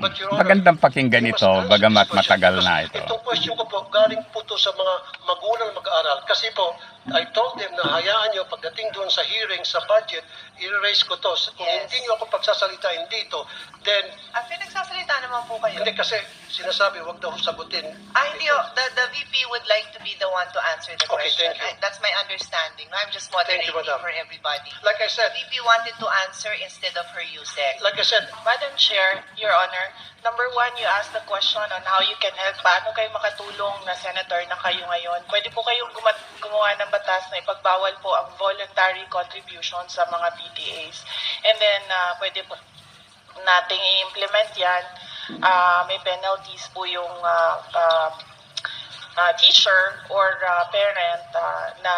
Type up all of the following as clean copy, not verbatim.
But Your Honor, Magandang pakinggan you must ito, answer bagamat this question. matagal na ito. Itong question ko po, galing po to sa mga magulang na mag-aaral. Kasi po, I told them na hayaan nyo, pagdating doon sa hearing, sa budget, i-raise ko to. Kung Yes. hindi nyo ako pagsasalitain dito, then, Pinagsasalita naman po kayo. hindi kasi sinasabi, wag daw sagutin. Hindi, the VP would like to be the one to answer the Okay, question. thank you. That's my understanding. I'm just Thank moderating you, Madam. for everybody. Like I said, The VP wanted to answer instead of her USEC. like I said, Madam Chair, Your Honor, number one, you asked the question on how you can help. Paano kayo makatulong na senator na kayo ngayon? Pwede po kayong gumawa ng batas na ipagbawal po ang voluntary contribution sa mga PTAs. And then, pwede po nating i-implement yan. May penalties po yung teacher or parent na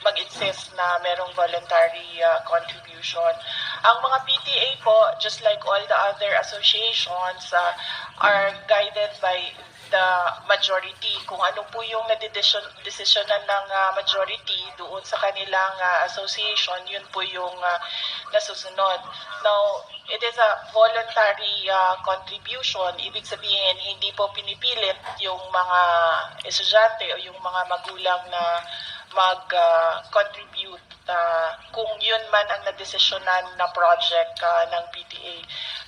mag-insist na merong voluntary contribution. Ang mga PTA po, just like all the other associations, are guided by the majority. Kung ano po yung nadedesisyonan ng majority doon sa kanilang association, yun po yung nasusunod. Now, it is a voluntary contribution. Ibig sabihin, hindi po pinipilit yung mga estudyante o yung mga magulang na mag-contribute kung yun man ang nadesisyonan na project ng PTA.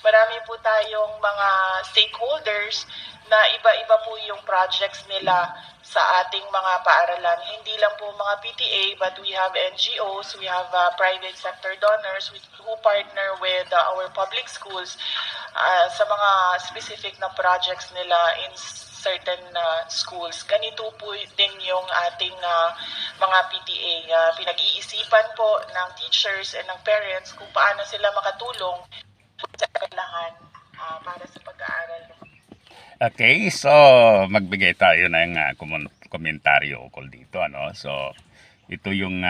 Marami po tayong mga stakeholders na iba-iba po yung projects nila sa ating mga paaralan. Hindi lang po mga PTA, but we have NGOs, we have private sector donors who partner with our public schools sa mga specific na projects nila in certain schools. Ganito po din yung ating mga PTA. Pinag-iisipan po ng teachers and ng parents kung paano sila makatulong sa kailangan para sa pag-aaral. Okay, so magbigay tayo ng komentaryo ukol dito, ano. So ito yung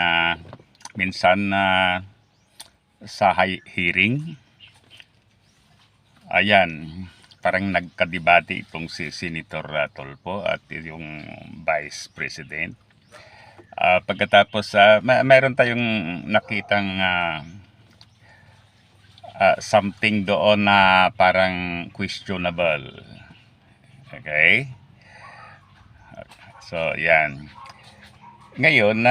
minsan sa hearing. Ayan, parang nagkadebate itong si Senator Tolpo at yung Vice President. Pagkatapos mayroon tayong nakitang something doon na parang questionable. Okay? So, yan. Ngayon,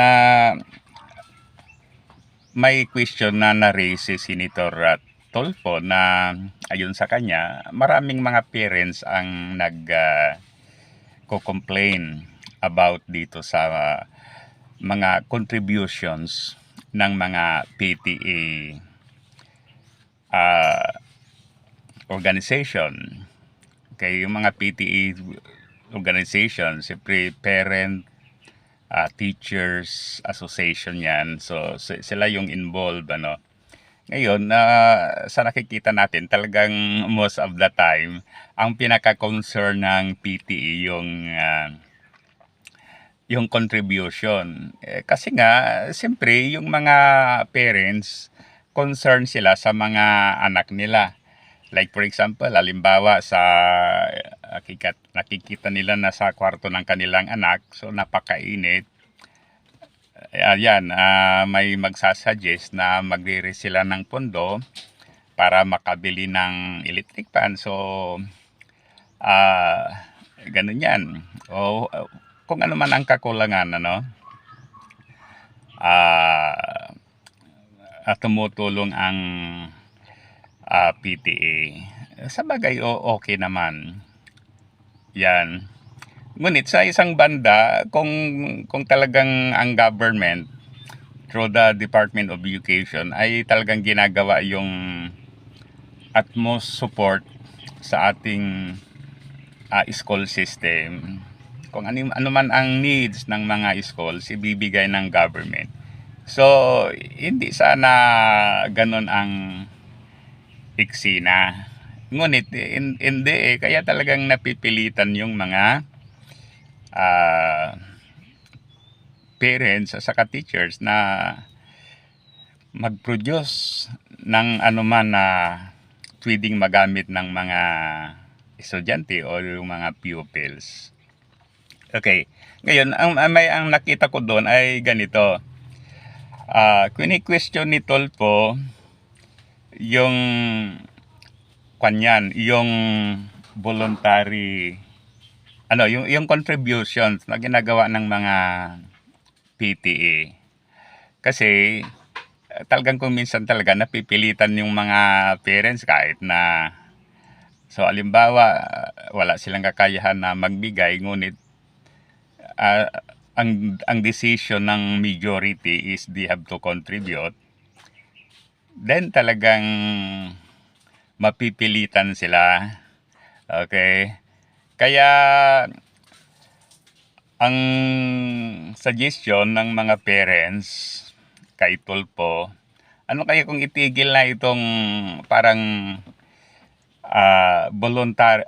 may question na na-raise si Senator Tolpo na ayon sa kanya, maraming mga parents ang nag-complain about dito sa mga contributions ng mga PTA organization. Okay, yung mga PTA organization, siyempre parent, teachers association yan. So sila yung involved, ano. Ngayon, sa nakikita natin, talagang most of the time, ang pinaka-concern ng PTA yung contribution. Kasi nga, siyempre, yung mga parents, concerned sila sa mga anak nila. Like for example, halimbawa sa nakikita nila na sa kwarto ng kanilang anak, so napakainit. Ayan, may magsasuggest na magre-raise sila ng pondo para makabili ng electric fan. So, ganun yan. O kung ano man ang kakulangan, ano, tumutulong ang PTA. Sa bagay, okay naman. Yan. Ngunit sa isang banda, kung talagang ang government through the Department of Education ay talagang ginagawa yung utmost support sa ating school system, kung ano man ang needs ng mga schools, ibibigay ng government. So, hindi sana ganun ang eksena. Ngunit, hindi kaya talagang napipilitan yung mga parents at saka teachers na mag-produce ng anuman na pwedeng magamit ng mga estudyante o yung mga pupils. Okay. Ngayon, ang nakita ko doon ay ganito. Kini-question ni Tolpo yung kanyan, yung voluntary, yung contributions na ginagawa ng mga PTA. Kasi talagang kung minsan talaga napipilitan yung mga parents kahit na, so alimbawa, wala silang kakayahan na magbigay, ngunit ang decision ng majority is they have to contribute, then talagang mapipilitan sila. Okay? Kaya ang suggestion ng mga parents kay Tulpo, ano kaya kung itigil na itong parang voluntary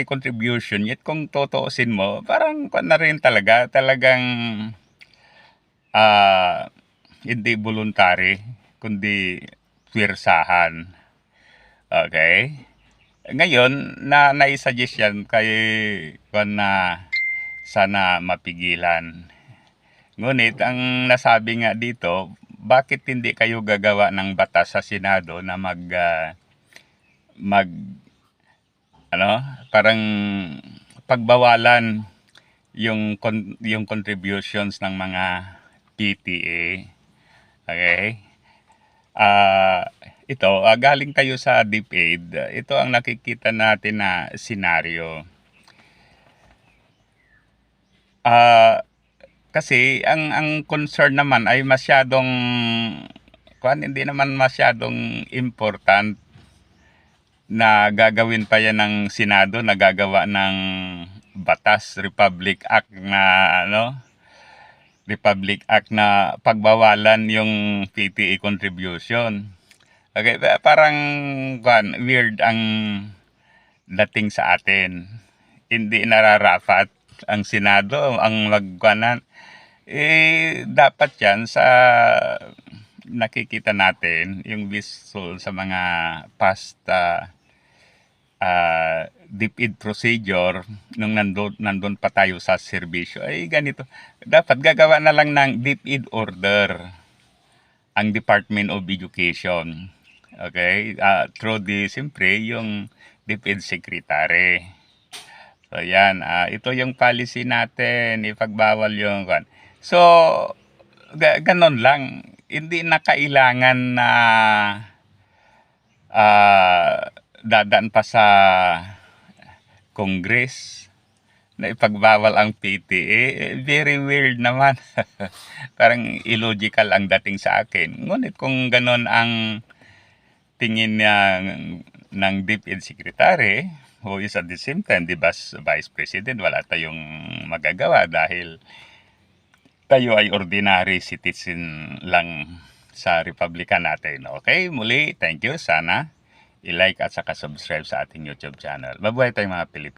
contribution, yet kung totoosin mo, parang na rin talagang hindi voluntary, kundi pwersahan. Okay? Ngayon, naisuggest yan kay na sana mapigilan. Ngunit, ang nasabi nga dito, bakit hindi kayo gagawa ng batas sa Senado na parang pagbawalan yung contributions ng mga PTA. Okay? Ito, galing kayo sa DepEd, ito ang nakikita natin na senaryo. Kasi ang concern naman ay hindi naman masyadong important na gagawin pa yan ng Senado, na gagawa ng batas, Republic Act na pagbawalan yung PTA contribution. Okay, parang weird ang dating sa atin. Hindi nararapat ang Senado ang magkuhanan. Dapat yan sa nakikita natin yung visual sa mga past DepEd procedure nung nandun pa tayo sa serbisyo ay ganito. Dapat gagawa na lang ng DepEd order ang Department of Education. Okay? Through siyempre yung DepEd Secretary. So yan, ito yung policy natin, ipagbawal yung so ganon lang. Hindi na kailangan na dadaan pa sa Congress na ipagbawal ang PTA. Very weird naman. Parang illogical ang dating sa akin. Ngunit kung ganon ang tingin ng DepEd Secretary, who is at the same time the Vice President, wala tayong magagawa dahil tayo ay ordinary citizen lang sa Republika natin. Okay, muli, thank you. Sana i-like at saka subscribe sa ating YouTube channel. Mabuhay tayong mga Pilipino.